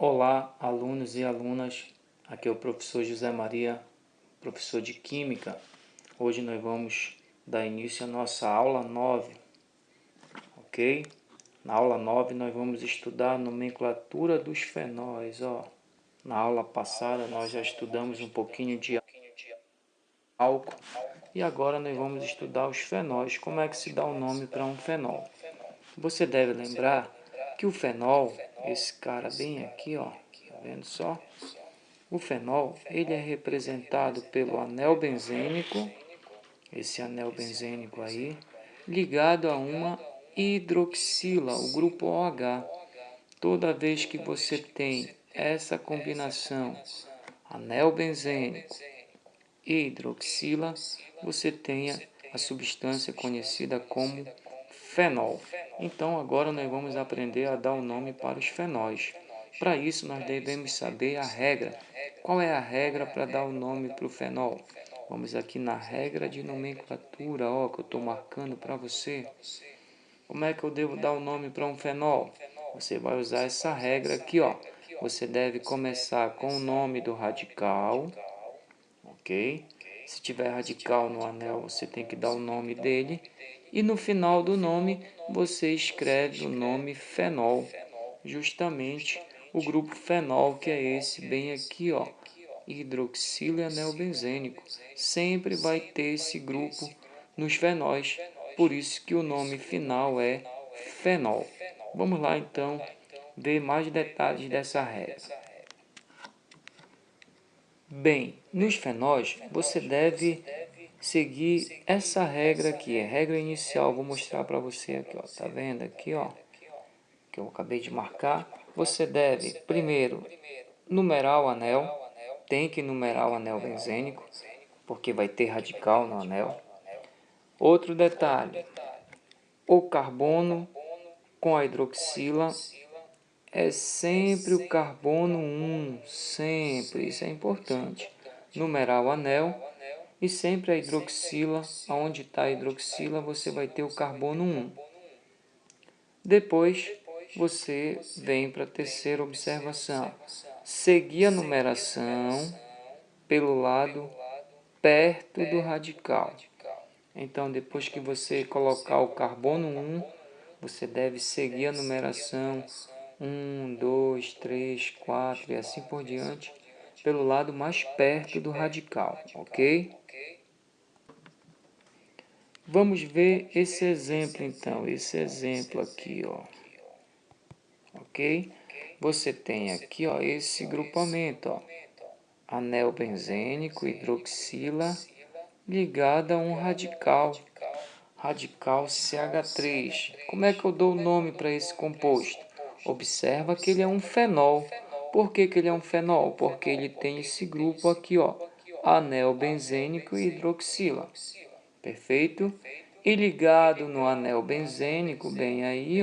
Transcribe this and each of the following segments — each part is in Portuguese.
Olá, alunos e alunas. Aqui é o professor José Maria, professor de Química. Hoje nós vamos dar início à nossa aula 9, ok? Na aula 9 nós vamos estudar a nomenclatura dos fenóis. Na aula passada nós já estudamos um pouquinho de álcool e agora nós vamos estudar os fenóis. Como é que se dá o nome para um fenol? Você deve lembrar que o fenol, esse cara bem aqui, tá vendo só? O fenol, ele é representado pelo anel benzênico, esse anel benzênico aí, ligado a uma hidroxila, o grupo OH. Toda vez que você tem essa combinação, anel benzênico e hidroxila, você tem a substância conhecida como fenol. Então agora nós vamos aprender a dar o nome para os fenóis. Para isso nós devemos saber a regra. Qual é a regra para dar o nome para o fenol? Vamos aqui na regra de nomenclatura, que eu estou marcando para você. Como é que eu devo dar o nome para um fenol? Você vai usar essa regra aqui, Você deve começar com o nome do radical, ok? Se tiver radical no anel, você tem que dar o nome dele. E no final do nome, você escreve o nome fenol. Justamente o grupo fenol, que é esse bem aqui, hidroxila e anel benzênico. Sempre vai ter esse grupo nos fenóis. Por isso que o nome final é fenol. Vamos lá, então, ver mais detalhes dessa regra. Bem, nos fenóis, você deve seguir essa regra aqui, a regra inicial. Vou mostrar para você aqui, tá vendo aqui, que eu acabei de marcar. Você deve, primeiro, numerar o anel. Tem que numerar o anel benzênico, porque vai ter radical no anel. Outro detalhe, o carbono com a hidroxila é sempre o carbono 1, sempre, isso é importante. Numerar o anel e sempre a hidroxila, onde está a hidroxila, você vai ter o carbono 1. Depois, você vem para a terceira observação. Seguir a numeração pelo lado perto do radical. Então, depois que você colocar o carbono 1, você deve seguir a numeração 1, 2, 3, 4 e assim por diante, pelo lado mais perto do radical, ok? Vamos ver esse exemplo então, esse exemplo aqui, ok? Você tem aqui, esse grupamento, anel benzênico, hidroxila, ligada a um radical CH3. Como é que eu dou o nome para esse composto? Observa que ele é um fenol. Por que ele é um fenol? Porque ele tem esse grupo aqui, anel benzênico e hidroxila. Perfeito? E ligado no anel benzênico, bem aí,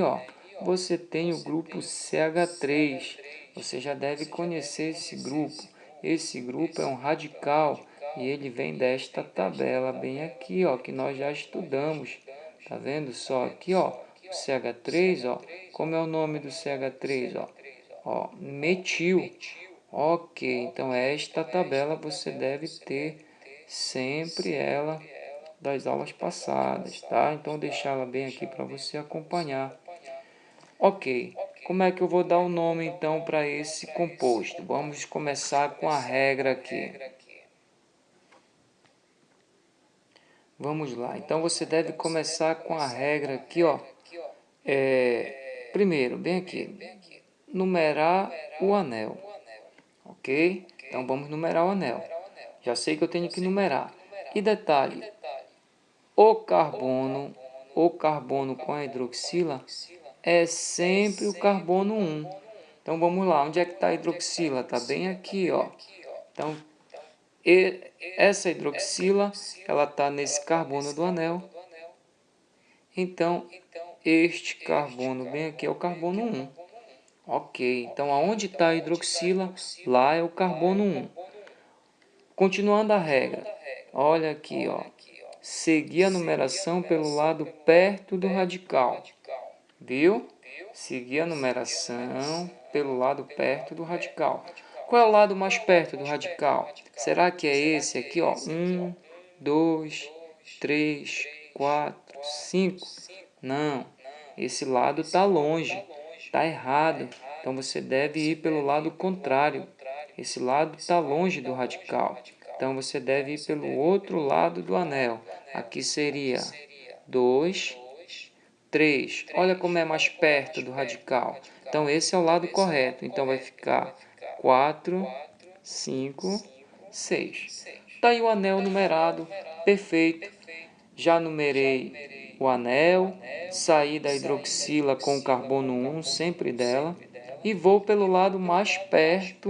você tem o grupo CH3. Você já deve conhecer esse grupo. Esse grupo é um radical e ele vem desta tabela bem aqui, que nós já estudamos. Tá vendo só aqui, o CH3, como é o nome do CH3, metil. Ok, então esta tabela você deve ter sempre ela das aulas passadas, tá? Então deixar ela bem aqui para você acompanhar. Ok, como é que eu vou dar o nome então para esse composto? Vamos começar com a regra aqui. Vamos lá, então você deve começar com a regra aqui, primeiro, bem aqui, numerar o anel, ok? Então vamos numerar o anel. Já sei que eu tenho que numerar. E detalhe, o carbono com a hidroxila é sempre o carbono 1. Então vamos lá, onde é que está a hidroxila? Está bem aqui, Então, essa hidroxila, ela está nesse carbono do anel. Então, este carbono bem aqui é o carbono 1. Ok, então aonde está a hidroxila? Lá é o carbono 1. Continuando a regra, olha aqui, seguir a numeração pelo lado perto do radical. Viu? Seguir a numeração pelo lado perto do radical. Qual é o lado mais perto do radical? Será que é esse aqui, ó? 1, 2, 3, 4, 5? Não, esse lado está longe, está errado. Então você deve ir pelo lado contrário. Esse lado está longe do radical. Então você deve ir pelo outro lado do anel. Aqui seria 2, 3. Olha como é mais perto do radical. Então esse é o lado correto. Então vai ficar 4, 5, 6. Está aí o anel numerado, perfeito. Já numerei o anel, saí da hidroxila com o carbono 1, sempre dela, e vou pelo lado mais perto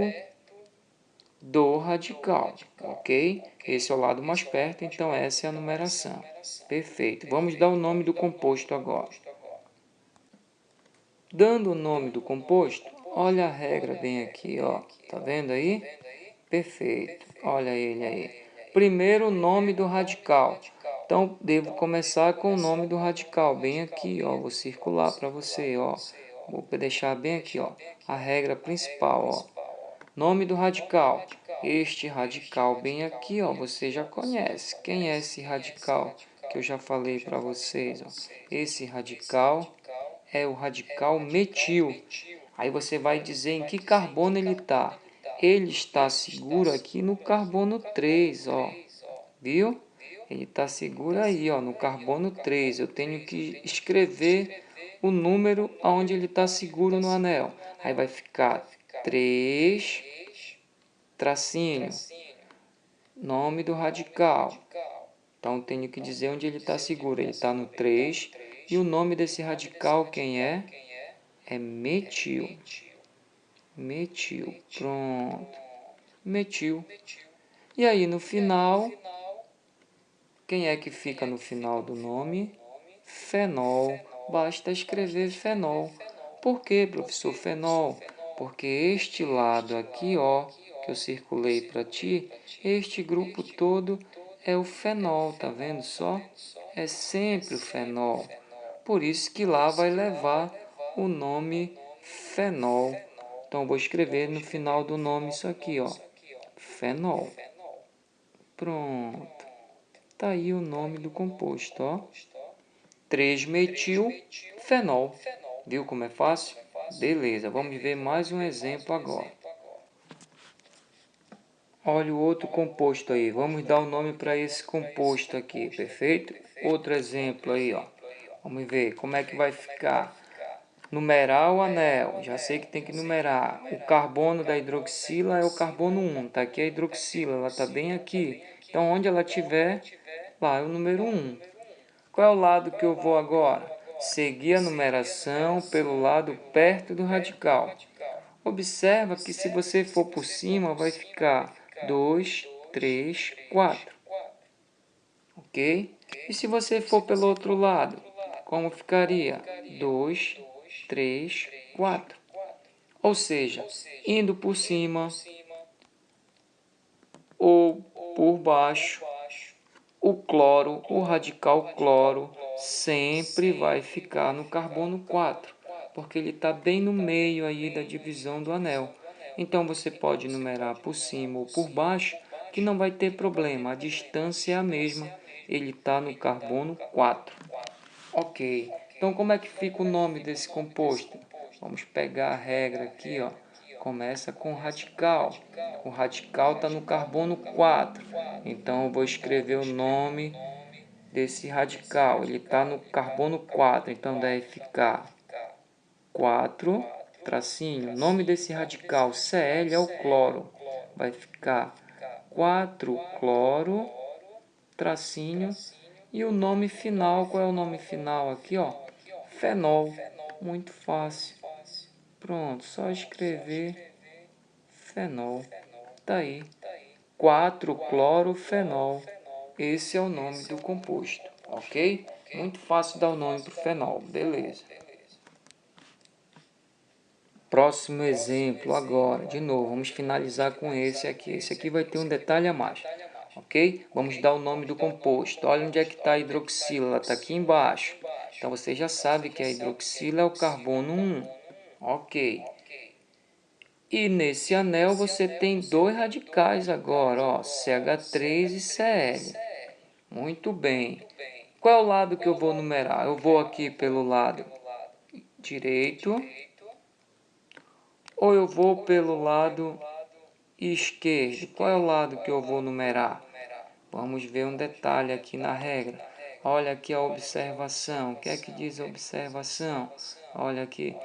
do radical, ok? Esse é o lado mais perto, então essa é a numeração. Perfeito. Vamos dar o nome do composto agora. Dando o nome do composto, olha a regra bem aqui, ó. Tá vendo aí? Perfeito. Olha ele aí. Primeiro o nome do radical. Então, devo começar com o nome do radical, bem aqui, ó. Vou circular para você, ó. Vou deixar bem aqui, ó. A regra principal, ó. Nome do radical. Este radical bem aqui, ó, você já conhece. Quem é esse radical que eu já falei para vocês, ó? Esse radical é o radical metil. Aí você vai dizer em que carbono ele está. Ele está seguro aqui no carbono 3, ó. Viu? Ele está seguro aí, ó, no carbono 3. Eu tenho que escrever o número onde ele está seguro no anel. Aí vai ficar 3, tracinho, nome do radical. Então, tenho que dizer onde ele está seguro. Ele está no 3. E o nome desse radical, quem é? É metil. Metil. Pronto. Metil. E aí, no final, quem é que fica no final do nome? Fenol. Basta escrever fenol. Por que, professor, fenol? Porque este lado aqui, ó, que eu circulei para ti, este grupo todo é o fenol, tá vendo só? É sempre o fenol. Por isso que lá vai levar o nome fenol. Então, vou escrever no final do nome isso aqui, ó. Fenol. Pronto. Tá aí o nome do composto, ó. 3-metil-fenol. Viu como é fácil? Beleza, vamos ver mais um exemplo agora. Olha o outro composto aí. Vamos dar o nome para esse composto aqui, perfeito? Outro exemplo aí, ó. Vamos ver como é que vai ficar. Numerar o anel. Já sei que tem que numerar. O carbono da hidroxila é o carbono 1. Tá aqui a hidroxila, ela tá bem aqui. Então, onde ela tiver, lá é o número 1. Qual é o lado que eu vou agora? Seguir a numeração pelo lado perto do radical. Observa que se você for por cima, vai ficar 2, 3, 4. Ok? E se você for pelo outro lado, como ficaria? 2, 3, 4. Ou seja, indo por cima ou por baixo, o cloro, o radical cloro, sempre vai ficar no carbono 4, porque ele está bem no meio aí da divisão do anel. Então, você pode numerar por cima ou por baixo, que não vai ter problema, a distância é a mesma, ele está no carbono 4. Ok, então como é que fica o nome desse composto? Vamos pegar a regra aqui, ó. Começa com radical. O radical está no carbono 4. Então, eu vou escrever o nome desse radical. Ele está no carbono 4. Então, deve ficar 4, tracinho. O nome desse radical, Cl, é o cloro. Vai ficar 4 cloro, tracinho. E o nome final, qual é o nome final aqui, ó? Fenol. Muito fácil. Pronto, só escrever fenol. Tá aí. 4-clorofenol. Esse é o nome do composto, ok? Muito fácil dar o nome para o fenol, beleza. Próximo exemplo agora, de novo, vamos finalizar com esse aqui. Esse aqui vai ter um detalhe a mais, ok? Vamos dar o nome do composto. Olha onde é que está a hidroxila, ela está aqui embaixo. Então, você já sabe que a hidroxila é o carbono 1, ok? E nesse anel você tem dois radicais agora, ó, CH3 e Cl. Muito bem. Qual é o lado que eu vou numerar? Eu vou aqui pelo lado direito ou eu vou pelo lado esquerdo? Qual é o lado que eu vou numerar? Vamos ver um detalhe aqui na regra. Olha aqui a observação. O que é que diz a observação? Olha aqui.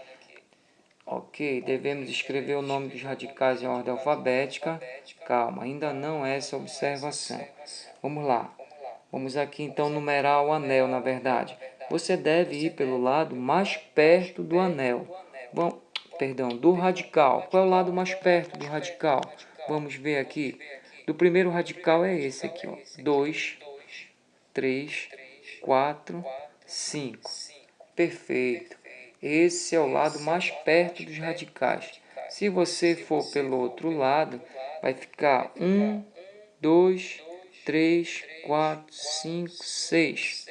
Ok, devemos escrever o nome dos radicais em ordem alfabética. Calma, ainda não é essa observação. Vamos lá. Vamos aqui então numerar o anel, na verdade. Você deve ir pelo lado mais perto do anel. Do radical. Qual é o lado mais perto do radical? Vamos ver aqui. Do primeiro radical é esse aqui, ó. 2, 3, 4, 5. Perfeito. Esse é o lado mais perto dos radicais. Se você for pelo outro lado, vai ficar 1, 2, 3, 4, 5, 6.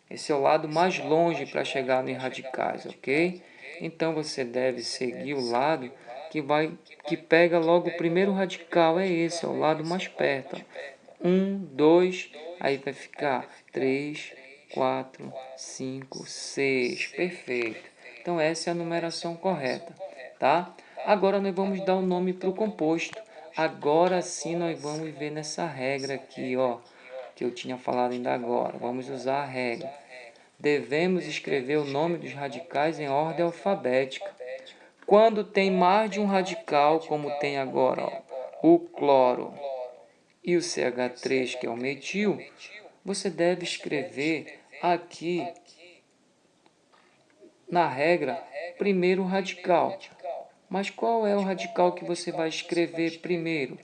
Esse é o lado mais longe para chegar nos radicais, ok? Então você deve seguir o lado que pega logo o primeiro radical. É esse, é o lado mais perto. 1, 2, aí vai ficar 3, 4, 5, 6. Perfeito. Então essa é a numeração correta, tá? Agora nós vamos dar o nome para o composto. Agora sim nós vamos ver nessa regra aqui, ó, que eu tinha falado ainda agora. Vamos usar a regra. Devemos escrever o nome dos radicais em ordem alfabética. Quando tem mais de um radical, como tem agora, ó, o cloro e o CH3, que é o metil, você deve escrever aqui na regra primeiro o radical. Mas qual é o radical que você vai escrever primeiro?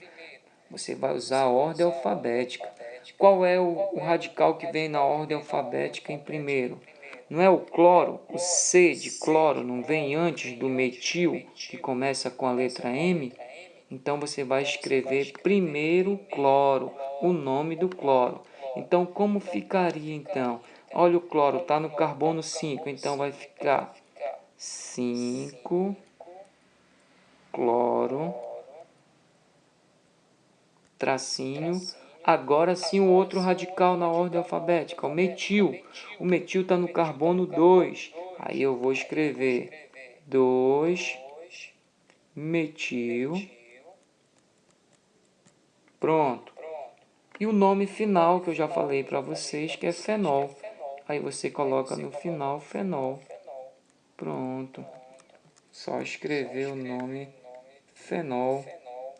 Você vai usar a ordem alfabética. Qual é o radical que vem na ordem alfabética em primeiro? Não é o cloro? O C de cloro não vem antes do metil, que começa com a letra M? Então você vai escrever primeiro cloro, o nome do cloro. Então como ficaria então? Olha, o cloro está no carbono 5, então vai ficar 5 cloro, tracinho. Agora sim o outro radical na ordem alfabética, o metil. O metil está no carbono 2. Aí eu vou escrever 2 metil. Pronto. E o nome final que eu já falei para vocês, que é fenol. Aí você coloca no final fenol. Pronto. Só escrever o nome fenol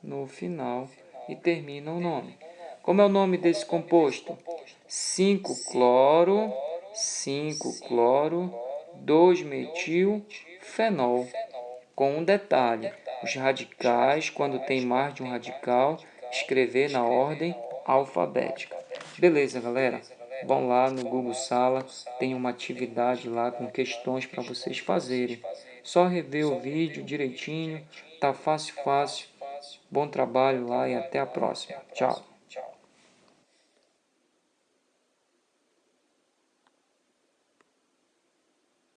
no final e termina o nome. Como é o nome desse composto? 5-cloro, 5-cloro, 2-metil, fenol. Com um detalhe, os radicais, quando tem mais de um radical, escrever na ordem alfabética. Beleza, galera? Vão lá no Google Sala, tem uma atividade lá com questões para vocês fazerem. Só rever o vídeo direitinho, tá fácil, fácil. Bom trabalho lá e até a próxima. Tchau.